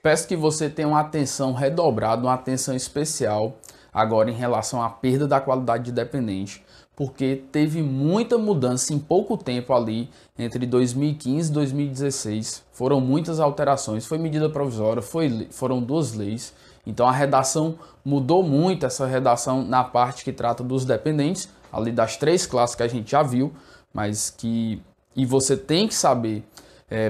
Peço que você tenha uma atenção redobrada, uma atenção especial agora em relação à perda da qualidade de dependente, porque teve muita mudança em pouco tempo ali, entre 2015 e 2016. Foram muitas alterações, foi medida provisória, foram 2 leis. Então a redação mudou muito, essa redação na parte que trata dos dependentes, ali das 3 classes que a gente já viu, mas que... E você tem que saber,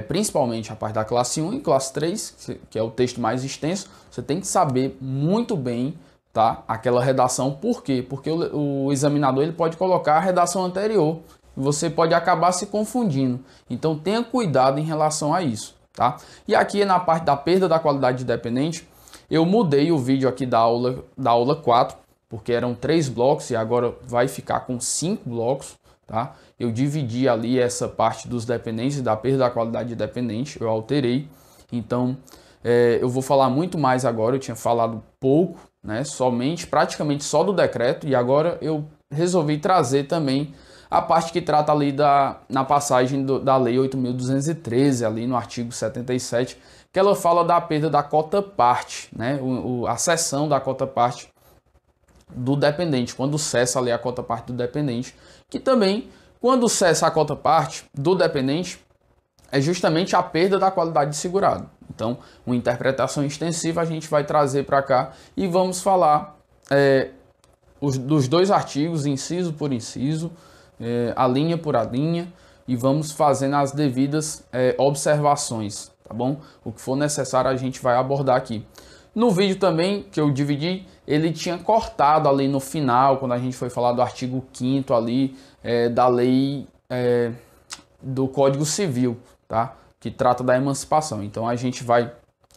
principalmente a parte da classe 1 e classe 3, que é o texto mais extenso, você tem que saber muito bem, tá, aquela redação. Por quê? Porque o examinador ele pode colocar a redação anterior e você pode acabar se confundindo. Então tenha cuidado em relação a isso, tá? E aqui na parte da perda da qualidade de dependente, eu mudei o vídeo aqui da aula 4, porque eram 3 blocos e agora vai ficar com 5 blocos, tá? Eu dividi ali essa parte dos dependentes, da perda da qualidade de dependente, eu alterei. Então, eu vou falar muito mais agora, eu tinha falado pouco, né? Praticamente só do decreto, e agora eu resolvi trazer também a parte que trata ali na passagem da Lei 8.213, ali no artigo 77, que ela fala da perda da cota parte, né? A cessão da cota parte do dependente, quando cessa ali a cota parte do dependente, que também, quando cessa a cota parte do dependente, é justamente a perda da qualidade de segurado. Então, uma interpretação extensiva a gente vai trazer para cá e vamos falar dos 2 artigos, inciso por inciso, a linha por a linha, e vamos fazendo as devidas observações, tá bom? O que for necessário a gente vai abordar aqui. No vídeo também que eu dividi, ele tinha cortado ali no final, quando a gente foi falar do artigo 5º ali, da lei do Código Civil, tá? Que trata da emancipação. Então a gente vai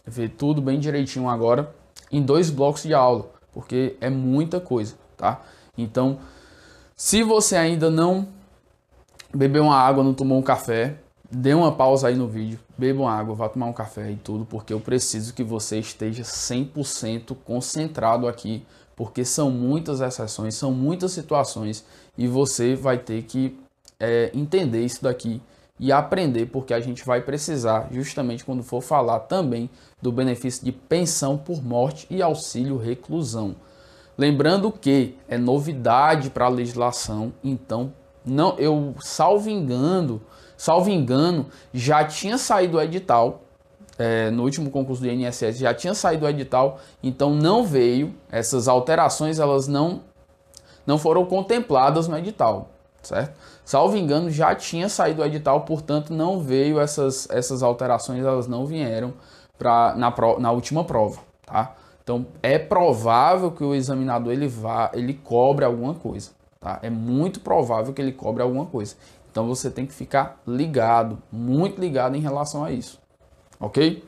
ver tudo bem direitinho agora em 2 blocos de aula, porque é muita coisa, tá? Então, se você ainda não bebeu uma água, não tomou um café, dê uma pausa aí no vídeo, beba uma água, vá tomar um café e tudo, porque eu preciso que você esteja 100% concentrado aqui, porque são muitas exceções, são muitas situações e você vai ter que entender isso daqui e aprender, porque a gente vai precisar justamente quando for falar também do benefício de pensão por morte e auxílio reclusão. Lembrando que é novidade para a legislação, então não, eu salvo engano, já tinha saído o edital, no último concurso do INSS já tinha saído o edital, então não veio, essas alterações elas não foram contempladas no edital, certo? Salvo engano, já tinha saído o edital, portanto não veio essas alterações, elas não vieram na última prova, tá? Então é provável que o examinador ele cobre alguma coisa, tá? É muito provável que ele cobre alguma coisa. Então você tem que ficar ligado, muito ligado em relação a isso, ok?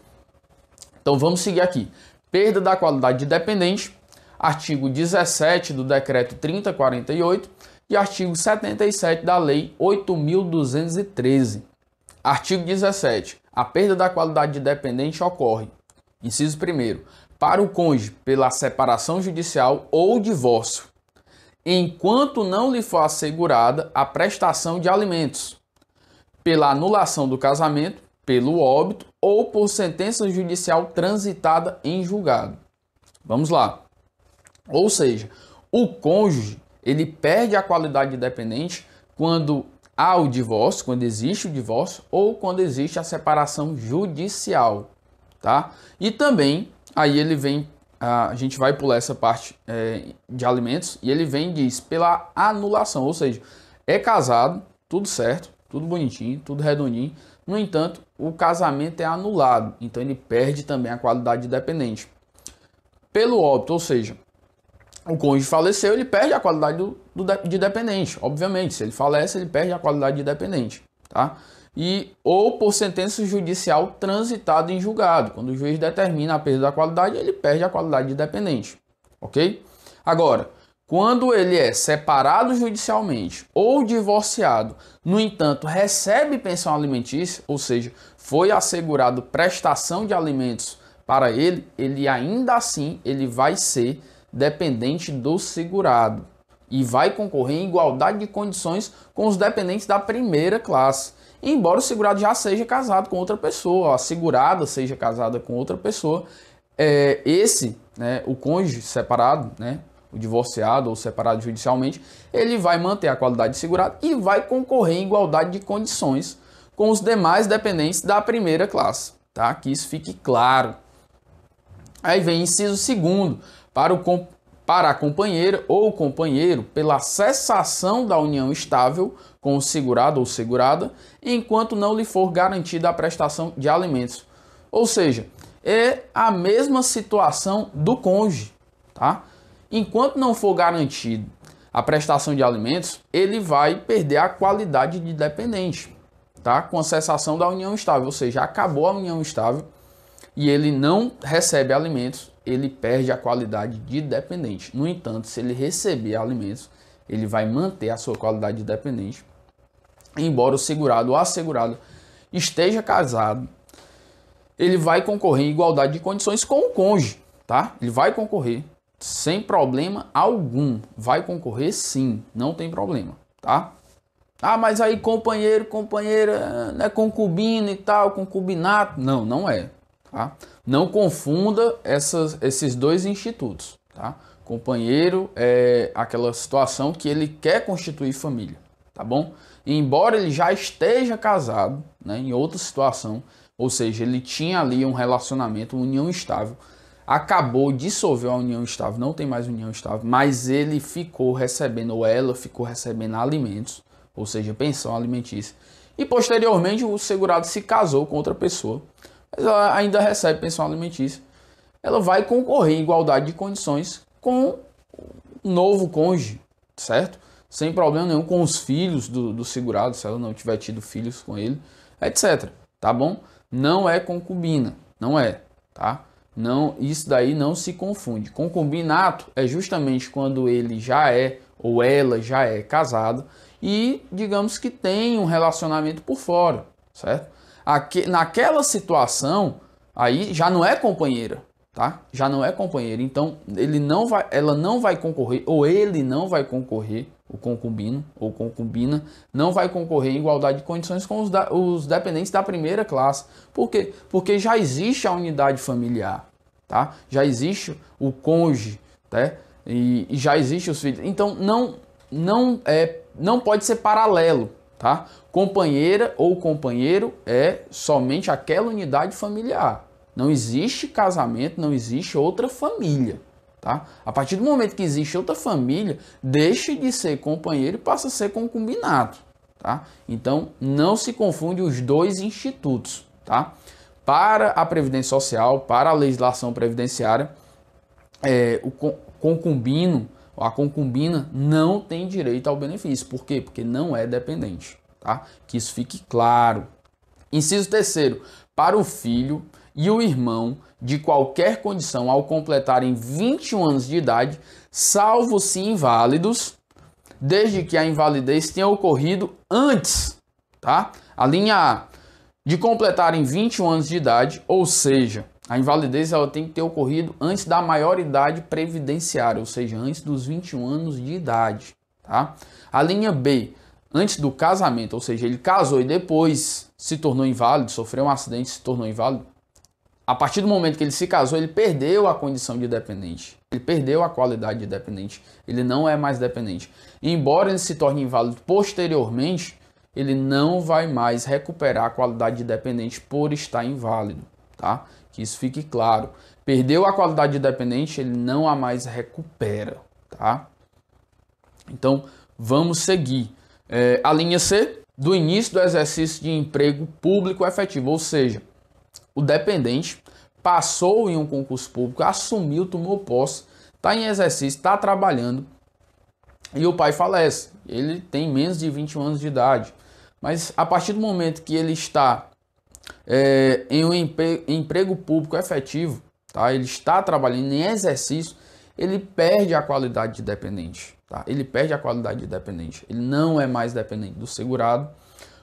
Então vamos seguir aqui. Perda da qualidade de dependente, artigo 17 do decreto 3048 e artigo 77 da lei 8.213. Artigo 17. A perda da qualidade de dependente ocorre, inciso 1º, para o cônjuge pela separação judicial ou divórcio, enquanto não lhe for assegurada a prestação de alimentos, pela anulação do casamento, pelo óbito ou por sentença judicial transitada em julgado. Vamos lá. Ou seja, o cônjuge ele perde a qualidade de dependente quando há o divórcio, quando existe o divórcio ou quando existe a separação judicial, tá? E também aí ele vem, a gente vai pular essa parte de alimentos e ele vem e diz pela anulação, ou seja, é casado, tudo certo, tudo bonitinho, tudo redondinho, no entanto, o casamento é anulado, então ele perde também a qualidade de dependente. Pelo óbito, ou seja, o cônjuge faleceu, ele perde a qualidade de dependente, obviamente, se ele falece, ele perde a qualidade de dependente, tá? Ou por sentença judicial transitada em julgado. Quando o juiz determina a perda da qualidade, ele perde a qualidade de dependente, ok? Agora, quando ele é separado judicialmente ou divorciado, no entanto, recebe pensão alimentícia, ou seja, foi assegurado prestação de alimentos para ele, ele ainda assim ele vai ser dependente do segurado e vai concorrer em igualdade de condições com os dependentes da primeira classe. embora o segurado já seja casado com outra pessoa, a segurada seja casada com outra pessoa, né, o cônjuge separado, né, o divorciado ou separado judicialmente, ele vai manter a qualidade de segurado e vai concorrer em igualdade de condições com os demais dependentes da primeira classe, tá? Que isso fique claro. Aí vem inciso segundo, para a companheira ou companheiro, pela cessação da união estável com o segurado ou segurada, enquanto não lhe for garantida a prestação de alimentos. Ou seja, é a mesma situação do cônjuge, tá? Enquanto não for garantido a prestação de alimentos, ele vai perder a qualidade de dependente, tá? Com a cessação da união estável, ou seja, acabou a união estável e ele não recebe alimentos, ele perde a qualidade de dependente. No entanto, se ele receber alimentos, ele vai manter a sua qualidade de dependente, embora o segurado ou assegurado esteja casado, ele vai concorrer em igualdade de condições com o cônjuge, tá? Ele vai concorrer sem problema algum, vai concorrer sim, não tem problema, tá? Ah, mas aí companheiro, companheira, né, concubino e tal, concubinato, não é, tá? Não confunda esses dois institutos, tá? Companheiro é aquela situação que ele quer constituir família, tá bom? E embora ele já esteja casado, né, em outra situação, ou seja, ele tinha ali um relacionamento, uma união estável, acabou, dissolveu a união estável, não tem mais união estável, mas ele ficou recebendo, ou ela ficou recebendo alimentos, ou seja, pensão alimentícia. E posteriormente o segurado se casou com outra pessoa, mas ela ainda recebe pensão alimentícia. Ela vai concorrer em igualdade de condições com o novo cônjuge, certo? Sem problema nenhum com os filhos do segurado, se ela não tiver tido filhos com ele, etc. Tá bom? Não é concubina, não é, tá? Não, isso daí não se confunde. Concubinato é justamente quando ele já é ou ela já é casada e digamos que tem um relacionamento por fora, certo? Naquela situação aí já não é companheira, tá? Já não é companheira. Então ela não vai concorrer ou ele não vai concorrer, o concubino ou concubina não vai concorrer em igualdade de condições com os dependentes da primeira classe. Por quê? Porque já existe a unidade familiar, tá? Já existe o cônjuge, tá? E já existe os filhos. Então não pode ser paralelo, tá? Companheira ou companheiro é somente aquela unidade familiar. Não existe casamento, não existe outra família. Tá? A partir do momento que existe outra família, deixa de ser companheiro e passa a ser concubinato. Tá? Então, não se confunde os dois institutos. Tá? Para a Previdência Social, para a legislação previdenciária, o concubino, a concubina não tem direito ao benefício. Por quê? Porque não é dependente. Tá? Que isso fique claro. Inciso terceiro, para o filho e o irmão de qualquer condição ao completarem 21 anos de idade, salvo se inválidos, desde que a invalidez tenha ocorrido antes, tá? A linha A, de completarem 21 anos de idade, ou seja, a invalidez ela tem que ter ocorrido antes da maioridade previdenciária, ou seja, antes dos 21 anos de idade, tá? A linha B, antes do casamento, ou seja, ele casou e depois se tornou inválido, sofreu um acidente e se tornou inválido. A partir do momento que ele se casou, ele perdeu a condição de dependente. Ele perdeu a qualidade de dependente. Ele não é mais dependente. E embora ele se torne inválido posteriormente, ele não vai mais recuperar a qualidade de dependente por estar inválido, tá? Que isso fique claro. Perdeu a qualidade de dependente, ele não a mais recupera, tá? Então, vamos seguir. A linha C, do início do exercício de emprego público efetivo, ou seja, o dependente passou em um concurso público, assumiu, tomou posse, está em exercício, está trabalhando e o pai falece. Ele tem menos de 21 anos de idade, mas a partir do momento que ele está em um emprego público efetivo, tá? Ele está trabalhando em exercício, ele perde a qualidade de dependente. Tá? Ele perde a qualidade de dependente. Ele não é mais dependente do segurado.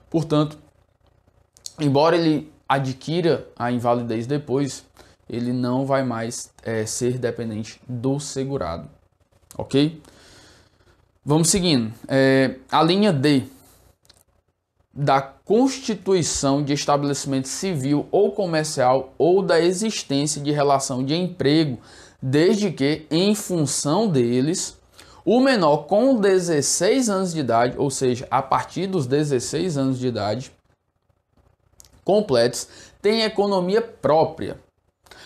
Portanto, embora ele adquira a invalidez depois, ele não vai mais ser dependente do segurado. Ok? Vamos seguindo. A linha D. da constituição de estabelecimento civil ou comercial ou da existência de relação de emprego, desde que, em função deles, o menor com 16 anos de idade, ou seja, a partir dos 16 anos de idade completos, tem economia própria.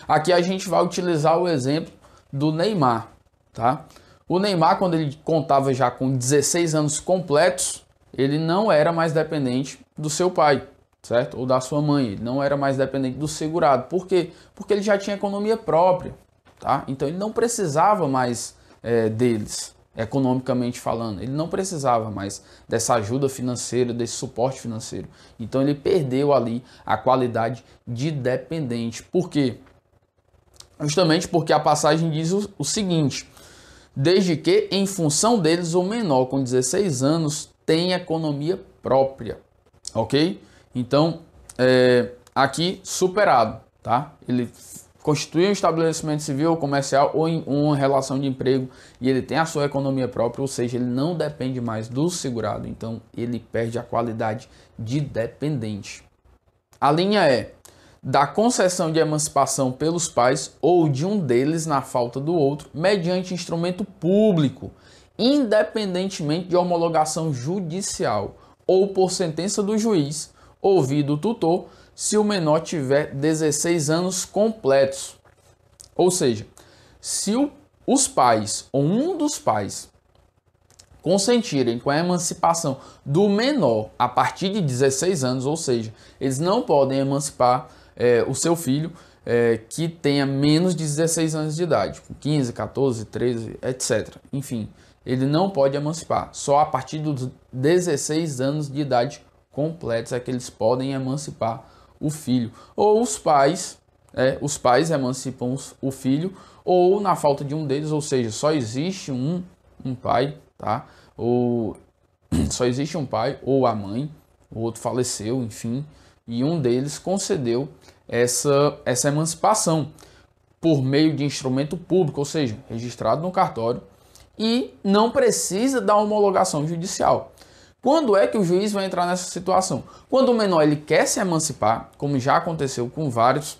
Aqui a gente vai utilizar o exemplo do Neymar, tá? O Neymar, quando ele contava já com 16 anos completos, ele não era mais dependente do seu pai, certo? Ou da sua mãe, ele não era mais dependente do segurado. Por quê? Porque ele já tinha economia própria, tá? Então ele não precisava mais deles, economicamente falando. Ele não precisava mais dessa ajuda financeira, desse suporte financeiro. Então ele perdeu ali a qualidade de dependente. Por quê? Justamente porque a passagem diz o seguinte: desde que, em função deles, o menor com 16 anos tem economia própria, ok? Então, aqui superado, tá? Ele constitui um estabelecimento civil ou comercial ou em uma relação de emprego e ele tem a sua economia própria, ou seja, ele não depende mais do segurado, então ele perde a qualidade de dependente. A linha é da concessão de emancipação pelos pais ou de um deles na falta do outro, mediante instrumento público, independentemente de homologação judicial ou por sentença do juiz, ouvido o tutor, se o menor tiver 16 anos completos. Ou seja, se os pais ou um dos pais consentirem com a emancipação do menor a partir de 16 anos, ou seja, eles não podem emancipar o seu filho que tenha menos de 16 anos de idade, 15, 14, 13, etc. Enfim, ele não pode emancipar. Só a partir dos 16 anos de idade completos é que eles podem emancipar o filho. Ou os pais emancipam o filho, ou na falta de um deles, ou seja, só existe um pai, tá? Ou só existe um pai ou a mãe, o outro faleceu, enfim, e um deles concedeu essa emancipação por meio de instrumento público, ou seja, registrado no cartório, e não precisa da homologação judicial. Quando é que o juiz vai entrar nessa situação? Quando o menor ele quer se emancipar, como já aconteceu com vários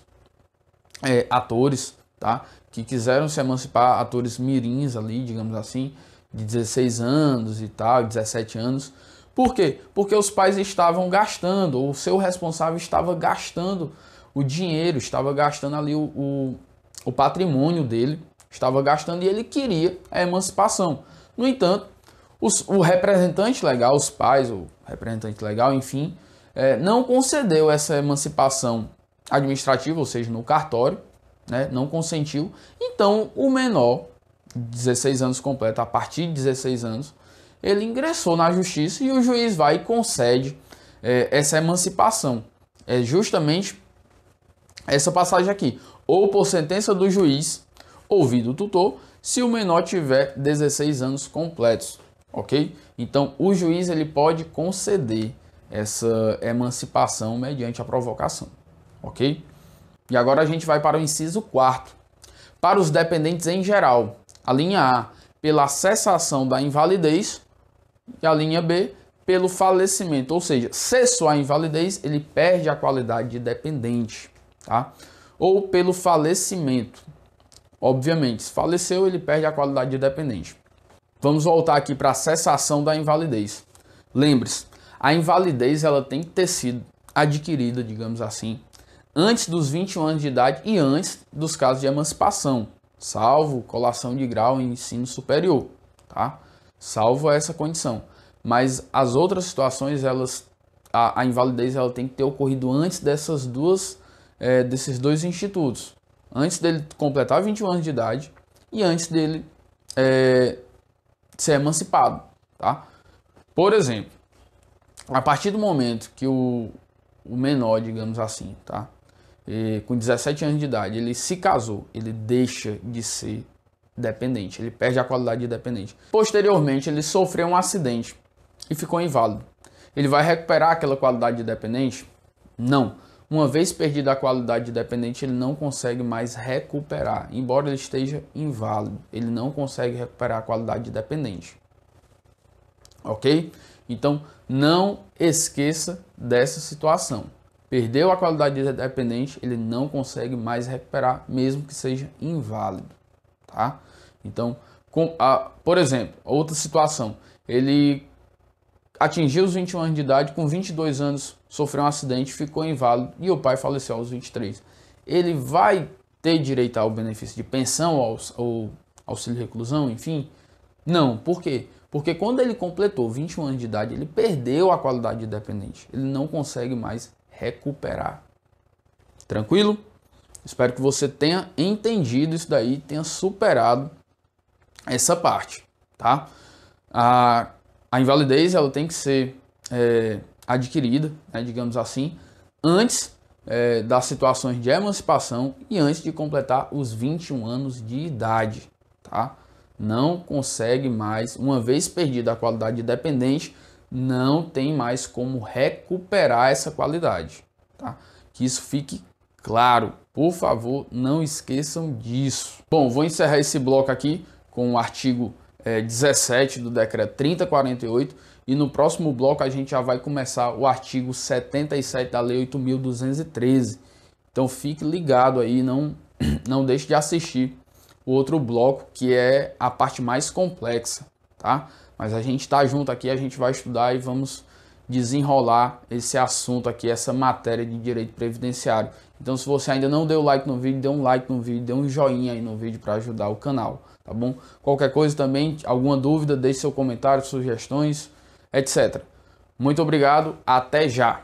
atores, tá? Que quiseram se emancipar, atores mirins ali, digamos assim, de 16 anos e tal, 17 anos. Por quê? Porque os pais estavam gastando, ou o seu responsável estava gastando o dinheiro, estava gastando ali o patrimônio dele, estava gastando e ele queria a emancipação. No entanto, o representante legal, os pais, o representante legal, enfim, não concedeu essa emancipação administrativa, ou seja, no cartório, né, não consentiu. Então, o menor, 16 anos completo, a partir de 16 anos, ele ingressou na justiça e o juiz vai e concede essa emancipação. É justamente essa passagem aqui. Ou por sentença do juiz, ouvido o tutor, se o menor tiver 16 anos completos, ok? Então, o juiz ele pode conceder essa emancipação mediante a provocação, ok? E agora a gente vai para o inciso 4. Para os dependentes em geral, a linha A, pela cessação da invalidez, e a linha B, pelo falecimento, ou seja, cessou a invalidez, ele perde a qualidade de dependente, tá? Ou pelo falecimento. Obviamente, se faleceu, ele perde a qualidade de dependente. Vamos voltar aqui para a cessação da invalidez. Lembre-se, a invalidez ela tem que ter sido adquirida, digamos assim, antes dos 21 anos de idade e antes dos casos de emancipação, salvo colação de grau em ensino superior, tá? Salvo essa condição. Mas as outras situações, a invalidez ela tem que ter ocorrido antes desses dois institutos. Antes dele completar 21 anos de idade e antes dele ser emancipado, tá? Por exemplo, a partir do momento que o menor, digamos assim, tá? Com 17 anos de idade, ele se casou, ele deixa de ser dependente, ele perde a qualidade de dependente. Posteriormente, ele sofreu um acidente e ficou inválido. Ele vai recuperar aquela qualidade de dependente? Não. Uma vez perdida a qualidade de dependente, ele não consegue mais recuperar. Embora ele esteja inválido, ele não consegue recuperar a qualidade de dependente. Ok? Então, não esqueça dessa situação. Perdeu a qualidade de dependente, ele não consegue mais recuperar, mesmo que seja inválido, tá? Então, por exemplo, outra situação, ele atingiu os 21 anos de idade, com 22 anos sofreu um acidente, ficou inválido e o pai faleceu aos 23. Ele vai ter direito ao benefício de pensão, ou auxílio reclusão, enfim? Não, por quê? Porque quando ele completou 21 anos de idade, ele perdeu a qualidade de dependente. Ele não consegue mais recuperar. Tranquilo? Espero que você tenha entendido isso daí, tenha superado essa parte, tá? A invalidez ela tem que ser adquirida, né, digamos assim, antes das situações de emancipação e antes de completar os 21 anos de idade, tá? Não consegue mais, uma vez perdida a qualidade de dependente, não tem mais como recuperar essa qualidade, tá? Que isso fique claro, por favor, não esqueçam disso. Bom, vou encerrar esse bloco aqui com o artigo 17 do decreto 3048 e no próximo bloco a gente já vai começar o artigo 77 da lei 8.213. Então fique ligado aí, não deixe de assistir o outro bloco, que é a parte mais complexa, tá? Mas a gente tá junto aqui, a gente vai estudar e vamos desenrolar esse assunto aqui, essa matéria de direito previdenciário. Então, se você ainda não deu like no vídeo, dê um like no vídeo, dê um joinha aí no vídeo para ajudar o canal, tá bom? Qualquer coisa também, alguma dúvida, deixe seu comentário, sugestões, etc. Muito obrigado, até já!